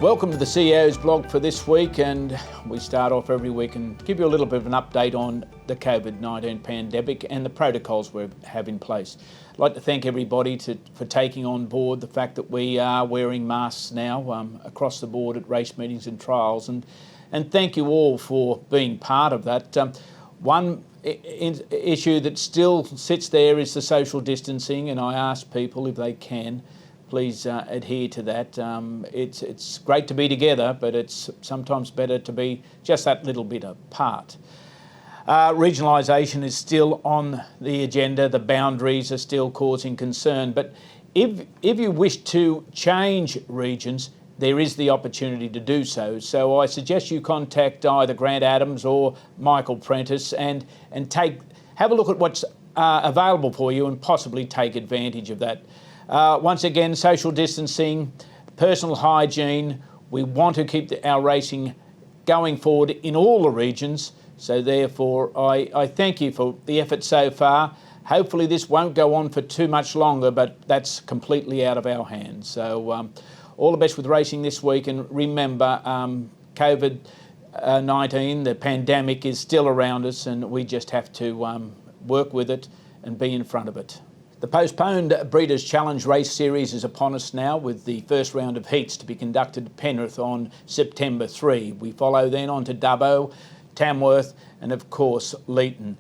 Welcome to the CEO's blog for this week, and we start off every week and give you a little bit of an update on the COVID-19 pandemic and the protocols we have in place. I'd like to thank everybody for taking on board the fact that we are wearing masks now across the board at race meetings and trials, and thank you all for being part of that. One issue that still sits there is the social distancing, and I ask people if they can please adhere to that. It's great to be together, but it's sometimes better to be just that little bit apart. Regionalisation is still on the agenda. The boundaries are still causing concern. But if you wish to change regions, there is the opportunity to do so. So I suggest you contact either Grant Adams or Michael Prentice and have a look at what's available for you and possibly take advantage of that. Once again, social distancing, personal hygiene. We want to keep our racing going forward in all the regions. So therefore, I thank you for the effort so far. Hopefully this won't go on for too much longer, but that's completely out of our hands. So all the best with racing this week. And remember, COVID-19, the pandemic is still around us, and we just have to work with it and be in front of it. The postponed Breeders' Challenge race series is upon us now, with the first round of heats to be conducted at Penrith on September 3. We follow then on to Dubbo, Tamworth and of course Leeton.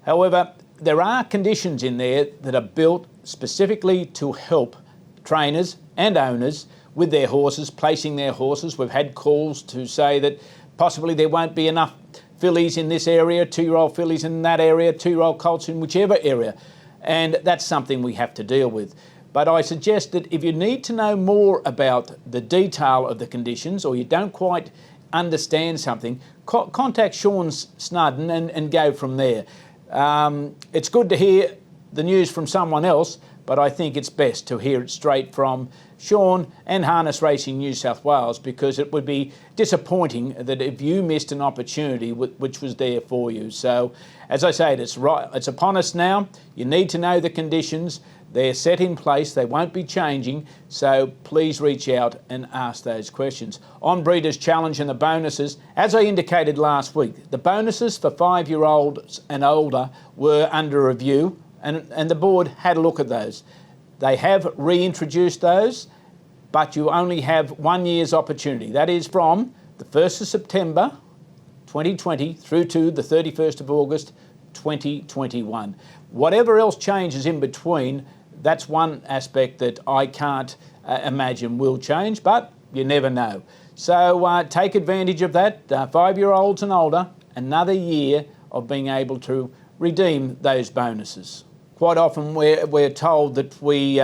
However, there are conditions in there that are built specifically to help trainers and owners with their horses, placing their horses. We've had calls to say that possibly there won't be enough fillies in this area, 2-year-old fillies in that area, 2-year-old colts in whichever area. And that's something we have to deal with. But I suggest that if you need to know more about the detail of the conditions, or you don't quite understand something, contact Sean Snudden and go from there. It's good to hear the news from someone else, but I think it's best to hear it straight from Sean and Harness Racing New South Wales, because it would be disappointing that if you missed an opportunity which was there for you. So, as I said, it's upon us now. You need to know the conditions. They're set in place. They won't be changing. So please reach out and ask those questions. On Breeders' Challenge and the bonuses, as I indicated last week, the bonuses for 5-year-olds and older were under review, and the board had a look at those. They have reintroduced those, but you only have 1 year's opportunity. That is from the 1st of September 2020 through to the 31st of August 2021. Whatever else changes in between, that's one aspect that I can't imagine will change, but you never know. So take advantage of that. 5-year-olds and older, another year of being able to redeem those bonuses. Quite often we're told that we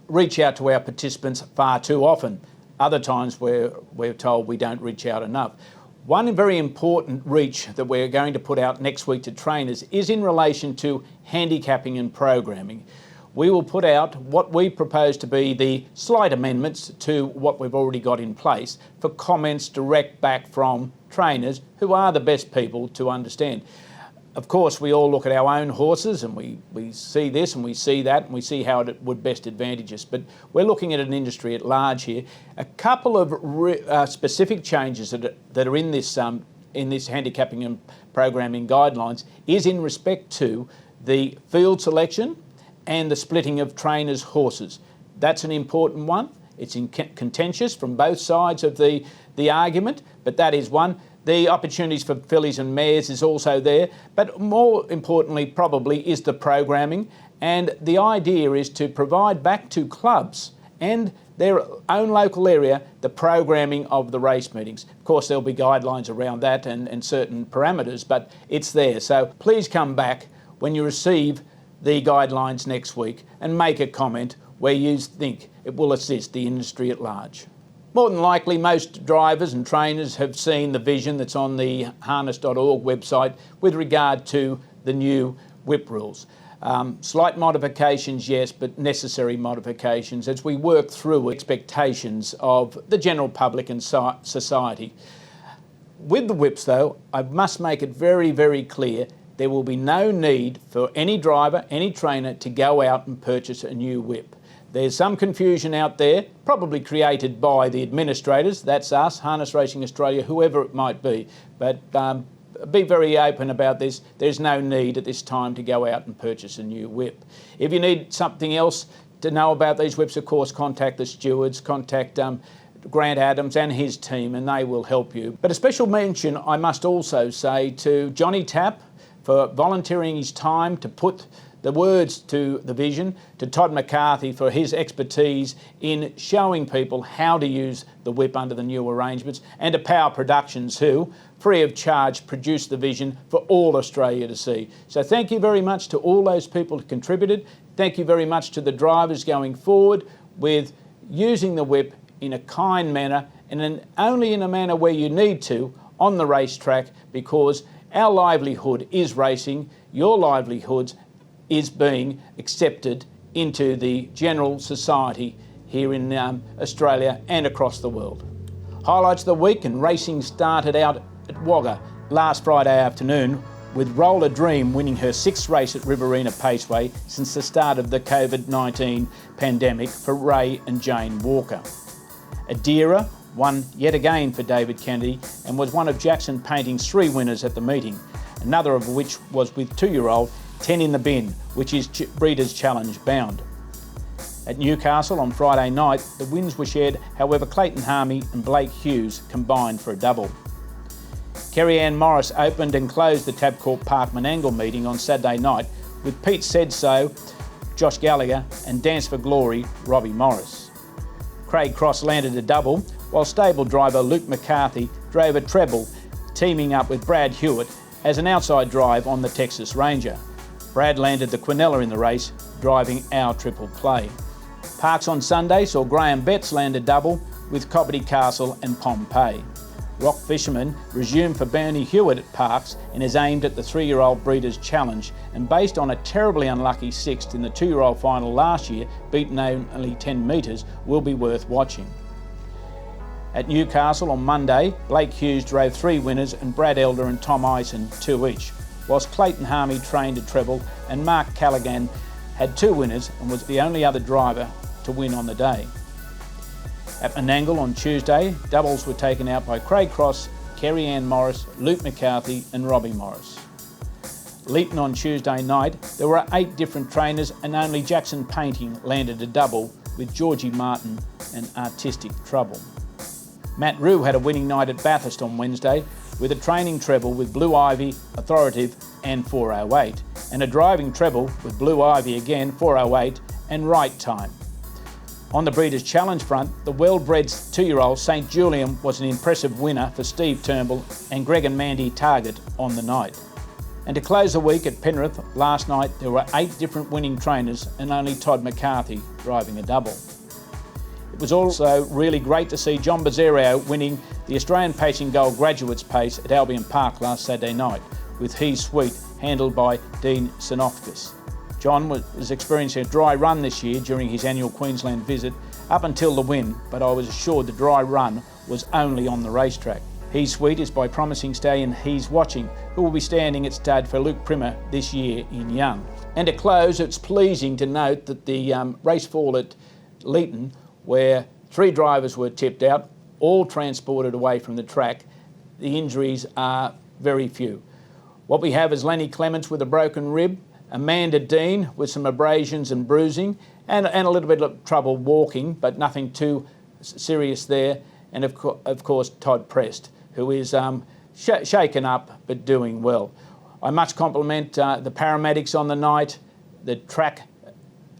reach out to our participants far too often. Other times we're told we don't reach out enough. One very important reach that we're going to put out next week to trainers is in relation to handicapping and programming. We will put out what we propose to be the slight amendments to what we've already got in place for comments direct back from trainers who are the best people to understand. Of course, we all look at our own horses and we see this and we see that and we see how it would best advantage us. But we're looking at an industry at large here. A couple of specific changes that are in this handicapping and programming guidelines is in respect to the field selection and the splitting of trainers' horses. That's an important one. It's contentious from both sides of the argument, but that is one. The opportunities for fillies and mares is also there, but more importantly probably is the programming, and the idea is to provide back to clubs and their own local area the programming of the race meetings. Of course there'll be guidelines around that and certain parameters, but it's there. So please come back when you receive the guidelines next week and make a comment where you think it will assist the industry at large. More than likely, most drivers and trainers have seen the vision that's on the harness.org website with regard to the new whip rules. Slight modifications, yes, but necessary modifications as we work through expectations of the general public and society. With the whips, though, I must make it very, very clear there will be no need for any driver, any trainer to go out and purchase a new whip. There's some confusion out there, probably created by the administrators, that's us, Harness Racing Australia, whoever it might be. But be very open about this. There's no need at this time to go out and purchase a new whip. If you need something else to know about these whips, of course, contact the stewards, contact Grant Adams and his team, and they will help you. But a special mention, I must also say, to Johnny Tapp for volunteering his time to put the words to the vision, to Todd McCarthy for his expertise in showing people how to use the whip under the new arrangements, and to Power Productions who, free of charge, produced the vision for all Australia to see. So thank you very much to all those people who contributed. Thank you very much to the drivers going forward with using the whip in a kind manner and only in a manner where you need to on the racetrack, because our livelihood is racing, your livelihoods is being accepted into the general society here in Australia and across the world. Highlights of the week, and racing started out at Wagga last Friday afternoon with Roller Dream winning her 6th race at Riverina Paceway since the start of the COVID-19 pandemic for Ray and Jane Walker. Adira won yet again for David Kennedy and was one of Jackson Painting's 3 winners at the meeting, another of which was with 2-year-old 10 in the Bin, which is Breeders' Challenge bound. At Newcastle on Friday night, the wins were shared, however Clayton Harmey and Blake Hughes combined for a double. Kerry-Ann Morris opened and closed the Tabcorp Park Menangle meeting on Saturday night with Pete Said So, Josh Gallagher and Dance for Glory, Robbie Morris. Craig Cross landed a double, while stable driver Luke McCarthy drove a treble, teaming up with Brad Hewitt as an outside drive on the Texas Ranger. Brad landed the Quinella in the race, driving our triple play. Parks on Sunday saw Graham Betts land a double with Coppity Castle and Pompeii. Rock Fisherman resumed for Bernie Hewitt at Parks and is aimed at the 3-year-old Breeders' Challenge, and based on a terribly unlucky 6th in the 2-year-old final last year, beaten only 10 metres, will be worth watching. At Newcastle on Monday, Blake Hughes drove 3 winners and Brad Elder and Tom Ison 2 each, whilst Clayton Harmey trained a treble and Mark Callaghan had 2 winners and was the only other driver to win on the day. At Menangle on Tuesday, doubles were taken out by Craig Cross, Kerry-Ann Morris, Luke McCarthy and Robbie Morris. Leeton on Tuesday night, there were 8 different trainers and only Jackson Painting landed a double with Georgie Martin and Artistic Trouble. Matt Rue had a winning night at Bathurst on Wednesday with a training treble with Blue Ivy, Authoritative and 408, and a driving treble with Blue Ivy again, 408 and Right Time. On the Breeders' Challenge front, the well-bred's 2-year-old St Julian was an impressive winner for Steve Turnbull and Greg and Mandy Target on the night. And to close the week at Penrith last night, there were 8 different winning trainers and only Todd McCarthy driving a double. It was also really great to see John Bazzerio winning the Australian Pacing Gold Graduates Pace at Albion Park last Saturday night, with He's Sweet handled by Dean Sinofkis. John was experiencing a dry run this year during his annual Queensland visit up until the win, but I was assured the dry run was only on the racetrack. He's Sweet is by promising stallion He's Watching, who will be standing at stud for Luke Primmer this year in Young. And to close, it's pleasing to note that the race fall at Leeton, where 3 drivers were tipped out, all transported away from the track, the injuries are very few. What we have is Lenny Clements with a broken rib, Amanda Dean with some abrasions and bruising, and a little bit of trouble walking, but nothing too serious there. And of course, Todd Prest, who is shaken up but doing well. I must compliment the paramedics on the night, the track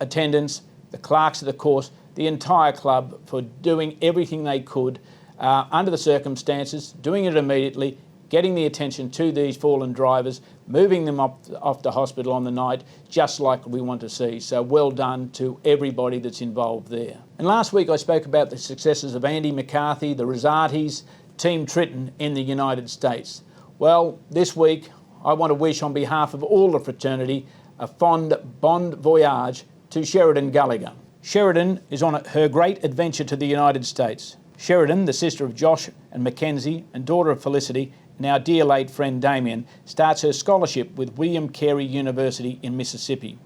attendants, the clerks of the course, the entire club for doing everything they could under the circumstances, doing it immediately, getting the attention to these fallen drivers, moving them off to hospital on the night, just like we want to see. So well done to everybody that's involved there. And last week I spoke about the successes of Andy McCarthy, the Rosatis, Team Triton in the United States. Well, this week I want to wish on behalf of all the fraternity a fond bon voyage to Sheridan Gallagher. Sheridan is on her great adventure to the United States. Sheridan, the sister of Josh and Mackenzie and daughter of Felicity, and our dear late friend Damien, starts her scholarship with William Carey University in Mississippi.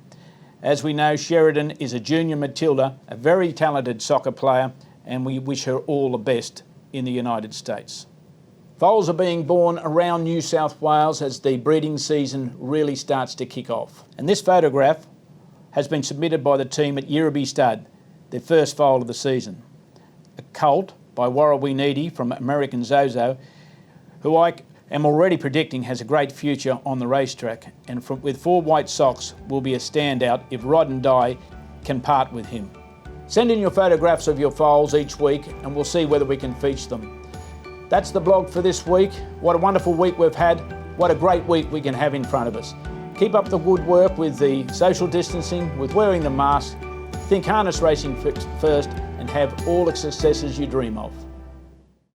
As we know, Sheridan is a junior Matilda, a very talented soccer player, and we wish her all the best in the United States. Foals are being born around New South Wales as the breeding season really starts to kick off. And this photograph has been submitted by the team at Yirribee Stud, their first foal of the season. A colt by Warrawee Needy from American Zozo, who I am already predicting has a great future on the racetrack, and with 4 white socks will be a standout if Rod and Die can part with him. Send in your photographs of your foals each week and we'll see whether we can feature them. That's the blog for this week. What a wonderful week we've had. What a great week we can have in front of us. Keep up the good work with the social distancing, with wearing the mask. Think harness racing first and have all the successes you dream of.